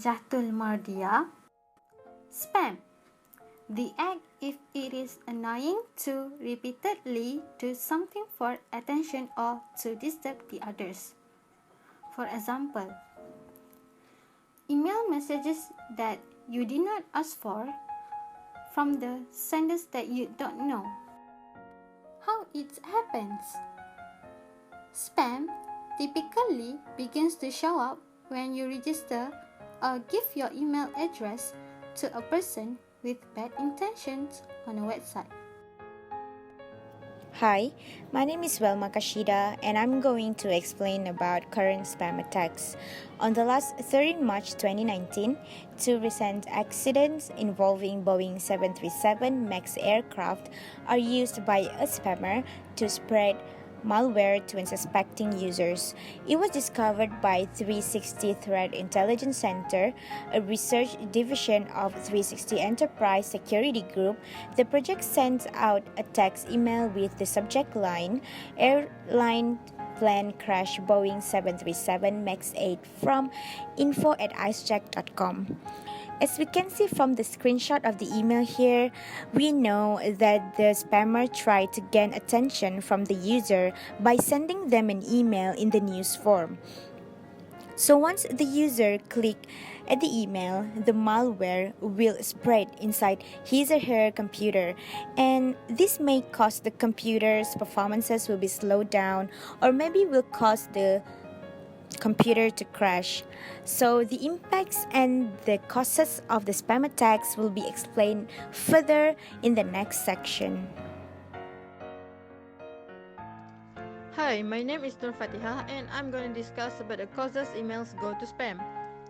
NAJAHTUL MARDHIA. Spam. The act if it is annoying to repeatedly do something for attention or to disturb the others. For example, email messages that you did not ask for from the senders that you don't know. How it happens? Spam typically begins to show up when you register or give your email address to a person with bad intentions on a website. Hi, my name is QASHEEDA and I'm going to explain about current spam attacks. On the last 13 March 2019, two recent accidents involving Boeing 737 MAX aircraft are used by a spammer to spread malware to unsuspecting users. It was discovered by 360 Threat Intelligence Center, a research division of 360 Enterprise Security Group. The project sent out a text email with the subject line, "Airline Plane Crash Boeing 737 MAX 8 from info@icecheck.com." As we can see from the screenshot of the email here, we know that the spammer tried to gain attention from the user by sending them an email in the news form. So once the user clicks at the email, the malware will spread inside his or her computer, and this may cause the computer's performances will be slowed down, or maybe will cause the computer to crash. So the impacts and the causes of the spam attacks will be explained further in the next section. Hi, my name is NURFATIHAH and I'm going to discuss about the causes emails go to spam.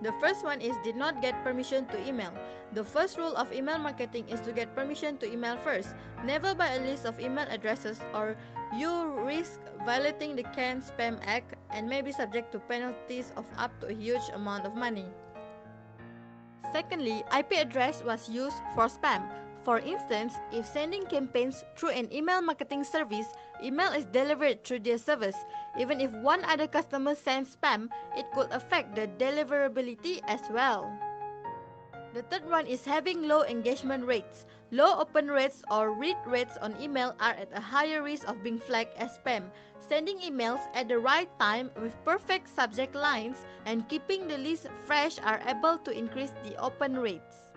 The first one is did not get permission to email. The first rule of email marketing is to get permission to email first. Never buy a list of email addresses or you risk violating the CAN Spam Act and may be subject to penalties of up to a huge amount of money. Secondly, IP address was used for spam. For instance, if sending campaigns through an email marketing service, email is delivered through their service. Even if one other customer sends spam, it could affect the deliverability as well. The third one is having low engagement rates. Low open rates or read rates on email are at a higher risk of being flagged as spam. Sending emails at the right time with perfect subject lines and keeping the list fresh are able to increase the open rates.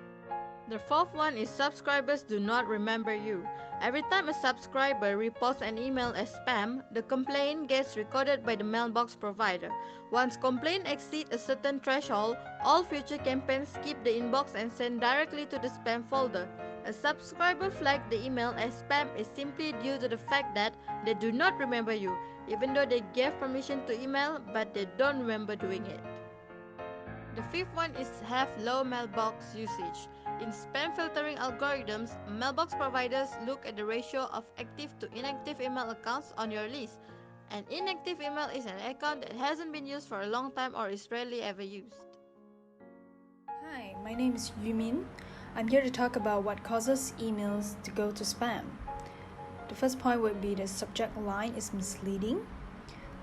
The fourth one is subscribers do not remember you. Every time a subscriber reports an email as spam, the complaint gets recorded by the mailbox provider. Once complaint exceeds a certain threshold, all future campaigns skip the inbox and send directly to the spam folder. A subscriber flagged the email as spam is simply due to the fact that they do not remember you, even though they gave permission to email, but they don't remember doing it. The fifth one is have low mailbox usage. In spam filtering algorithms, mailbox providers look at the ratio of active to inactive email accounts on your list. An inactive email is an account that hasn't been used for a long time or is rarely ever used. Hi, my name is Yumin. I'm here to talk about what causes emails to go to spam. The first point would be the subject line is misleading.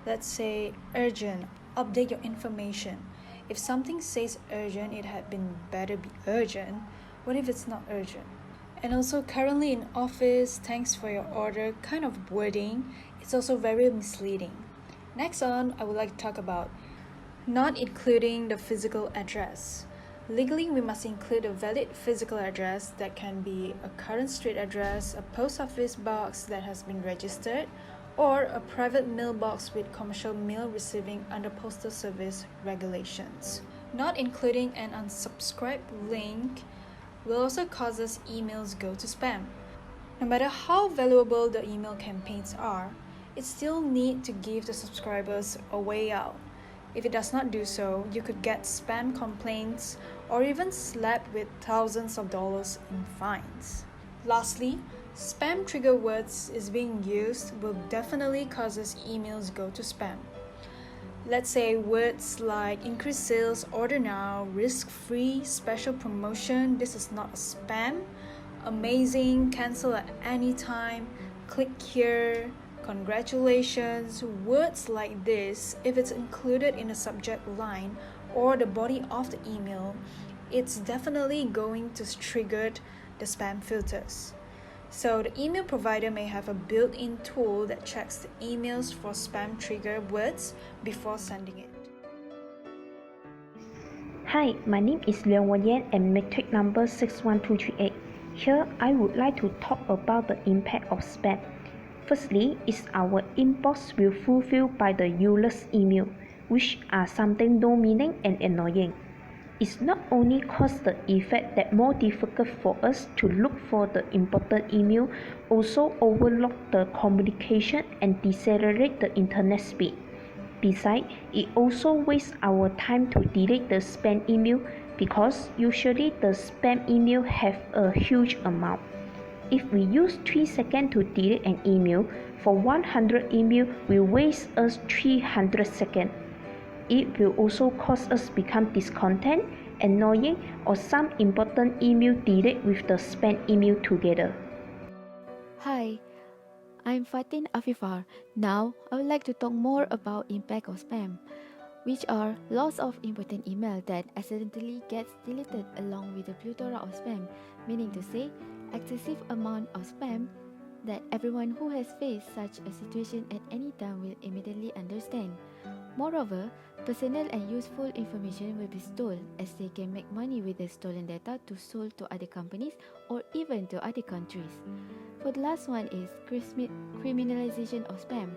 Let's say urgent, update your information. If something says urgent, it had been better be urgent. What if it's not urgent? And also currently in office, thanks for your order kind of wording, it's also very misleading. Next on, I would like to talk about not including the physical address. Legally, we must include a valid physical address that can be a current street address, a post office box that has been registered, or a private mailbox with commercial mail receiving under postal service regulations. Not including an unsubscribed link will also cause us emails go to spam. No matter how valuable the email campaigns are, it still needs to give the subscribers a way out. If it does not do so, you could get spam complaints or even slapped with thousands of dollars in fines. Lastly, spam trigger words is being used will definitely cause us emails go to spam. Let's say words like increased sales, order now, risk-free, special promotion, this is not a spam, amazing, cancel at any time, click here, congratulations. Words like this, if it's included in a subject line or the body of the email, it's definitely going to trigger the spam filters. So the email provider may have a built-in tool that checks the emails for spam trigger words before sending it. Hi, my name is LEONG and matric number 61238. Here I would like to talk about the impact of spam. Firstly, is our inbox will fulfilled by the useless email, which are something no meaning and annoying. It's not only cause the effect that more difficult for us to look for the important email, also overload the communication and decelerate the internet speed. Besides, it also wastes our time to delete the spam email because usually the spam email have a huge amount. If we use 3 seconds to delete an email, for 100 email will waste us 300 seconds. It will also cause us become discontent, annoying, or some important email delete with the spam email together. Hi, I'm FATEEN AFIFA. Now, I would like to talk more about impact of spam, which are lots of important email that accidentally gets deleted along with the plethora of spam, meaning to say, excessive amount of spam that everyone who has faced such a situation at any time will immediately understand. Moreover, personal and useful information will be stolen as they can make money with the stolen data to sold to other companies or even to other countries. For the last one is criminalization of spam.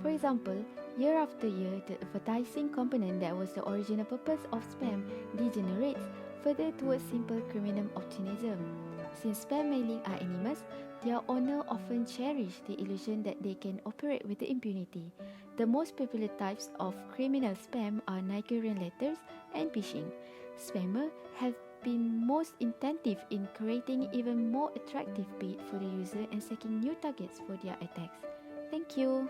For example, year after year, the advertising component that was the original purpose of spam degenerates further towards simple criminal opportunism. Since spam mailing are anonymous, their owner often cherish the illusion that they can operate with impunity. The most popular types of criminal spam are Nigerian letters and phishing. Spammers have been most intensive in creating even more attractive bait for the user and seeking new targets for their attacks. Thank you.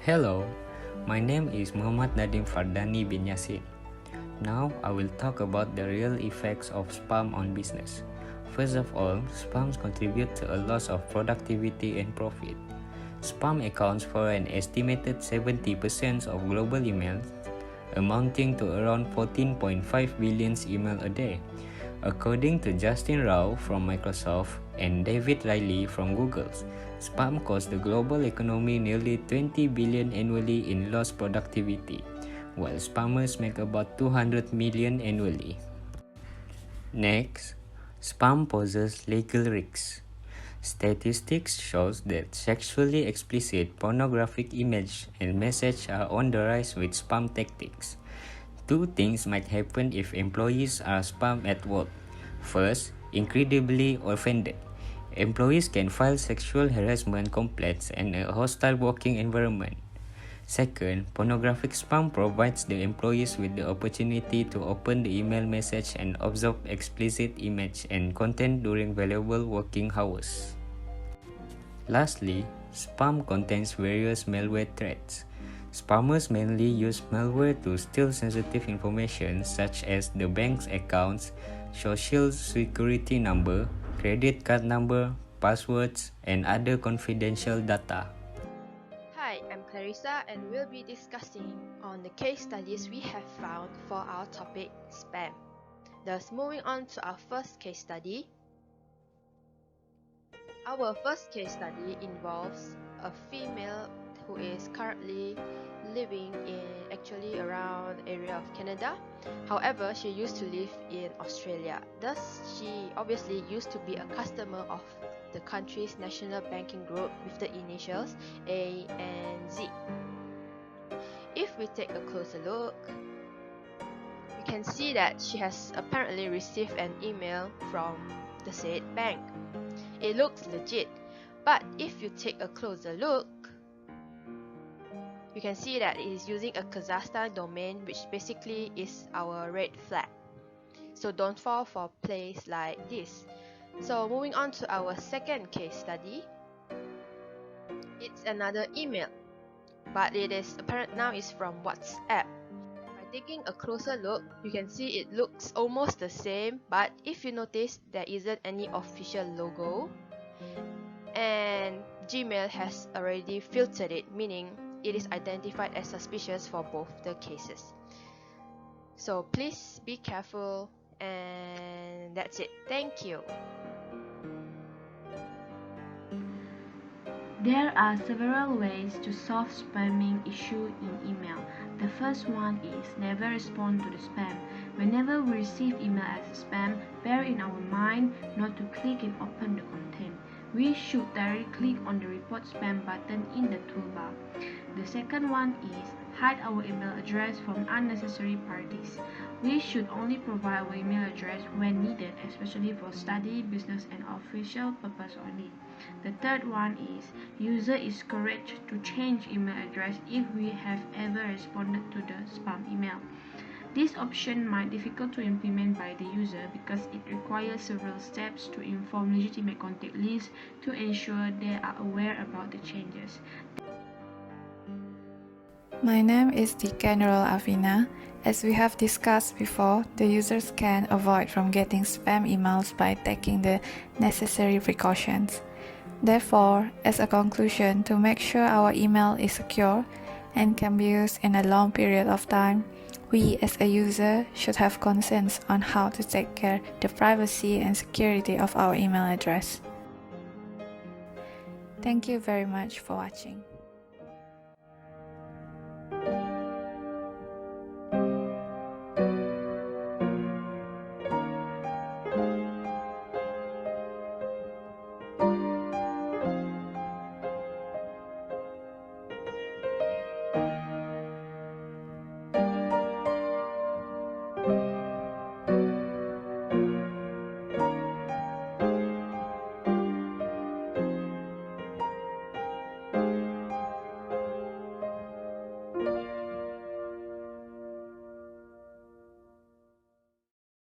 Hello, my name is Muhammad Nadeem Fardani bin YASSIN. Now I will talk about the real effects of spam on business. First of all, spams contribute to a loss of productivity and profit. Spam accounts for an estimated 70% of global emails, amounting to around 14.5 billion emails a day. According to Justin Rao from Microsoft and David Riley from Google, spam costs the global economy nearly 20 billion annually in lost productivity, while spammers make about 200 million annually. Next, spam poses legal risks. Statistics shows that sexually explicit pornographic images and messages are on the rise with spam tactics. Two things might happen if employees are spammed at work. First, incredibly offended. Employees can file sexual harassment complaints and a hostile working environment. Second, pornographic spam provides the employees with the opportunity to open the email message and observe explicit image and content during valuable working hours. Lastly, spam contains various malware threats. Spammers mainly use malware to steal sensitive information such as the bank's accounts, social security number, credit card number, passwords, and other confidential data. Hi, I'm Clarissa and we'll be discussing on the case studies we have found for our topic spam. Thus, moving on to our first case study. Our first case study involves a female who is currently living in around area of Canada. However, she used to live in Australia. Thus, she obviously used to be a customer of the country's national banking group with the initials A and Z. If we take a closer look, we can see that she has apparently received an email from the said bank. It looks legit, but if you take a closer look, you can see that it is using a Kazakhstan domain, which basically is our red flag. So don't fall for plays like this. So moving on to our second case study. It's another email, but it is apparent now is from WhatsApp. By taking a closer look, you can see it looks almost the same, but if you notice, there isn't any official logo, and Gmail has already filtered it, meaning it is identified as suspicious for both the cases. So please be careful, and that's it. Thank you. There are several ways to solve spamming issue in email. The first one is never respond to the spam. Whenever we receive email as spam, bear in our mind not to click and open the content. We should directly click on the report spam button in the toolbar. The second one is hide our email address from unnecessary parties. We should only provide our email address when needed, especially for study, business, and official purpose only. The third one is user is encouraged to change email address if we have ever responded to the spam email. This option might be difficult to implement by the user because it requires several steps to inform legitimate contact lists to ensure they are aware about the changes. My name is the General AFINA. As we have discussed before, the users can avoid from getting spam emails by taking the necessary precautions. Therefore, as a conclusion, to make sure our email is secure and can be used in a long period of time, we as a user should have consent on how to take care of the privacy and security of our email address. Thank you very much for watching.